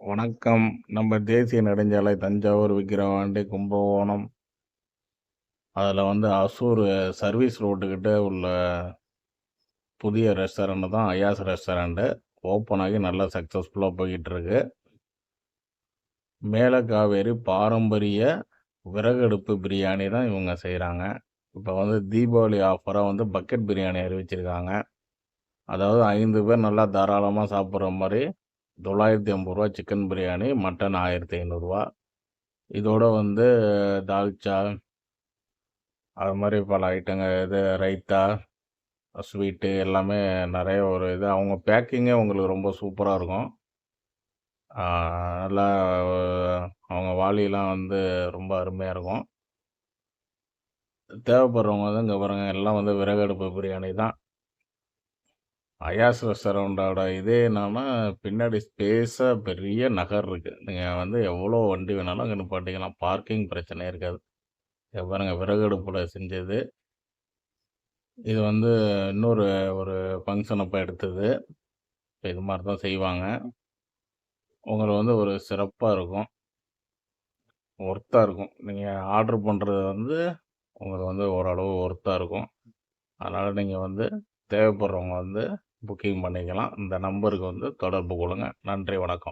வணக்கம். நம்ம தேசிய நெடுஞ்சாலை தஞ்சாவூர், விக்கிரவாண்டி, கும்பகோணம் அதில வந்து அசூர் சர்வீஸ் ரோட்டுக்கிட்ட உள்ள புதிய ரெஸ்டாரண்ட் தான் அயாஸ் ரெஸ்டாரண்ட்டு. ஓப்பன் ஆகி நல்லா சக்ஸஸ்ஃபுல்லா போய்க்கிட்டுருக்கு. மேலக்காவேரி பாரம்பரிய விறகடுப்பு பிரியாணி தான் இவங்க செய்றாங்க. இப்போ வந்து தீபாவளி ஆஃபரா வந்து பக்கெட் பிரியாணி அறிவிச்சிருக்காங்க. அதாவது 5 பேர் நல்லா தாராளமா சாப்பிடுற மாரி ரூ. 950 சிக்கன் பிரியாணி, மட்டன் ரூ. 1500. இதோட வந்து தால்ச்சா அது மாரி பல ஐட்டங்க ரைத்தா, ஸ்வீட்டு எல்லாமே நெறைய ஒரு இது அவங்க பேக்கிங்கே உங்களுக்கு ரொம்ப சூப்பரா இருக்கும். ஆ நல்லா அவங்க வாளிலாம் வந்து ரொம்ப அருமையா இருக்கும். தேவைப்படுறவங்க வந்து இங்க பாருங்க எல்லாம் வந்து விறகடுப்பு பிரியாணி தான். அயாஸ் ரெஸ்டாரண்டோட இதே என்னன்னா, பின்னாடி ஸ்பேஸா பெரிய நகர் இருக்கு. நீங்க வந்து எவ்வளோ வண்டி வேணாலும் அங்க நிப்பாட்டிக்கலாம். பார்க்கிங் பிரச்சனையே இருக்காது. இங்க பாருங்க விறகடுப்புல செஞ்சது. இது வந்து இன்னொரு ஒரு ஃபங்ஷன் அப்ப எடுத்தது. இப்ப இது மாரி தான் செய்வாங்க. உங்களுக்கு வந்து ஒரு சிறப்பா இருக்கும். ஒர்த்தா இருக்கும். நீங்க ஆர்டர் பண்றது வந்து உங்களுக்கு வந்து ஓரளவு ஒர்த்தா இருக்கும். அதனால நீங்க வந்து தேவைப்படுறவங்க வந்து புக்கிங் பண்ணிக்கலாம். இந்த நம்பருக்கு வந்து தொடர்பு கொள்ளுங்க. நன்றி, வணக்கம்.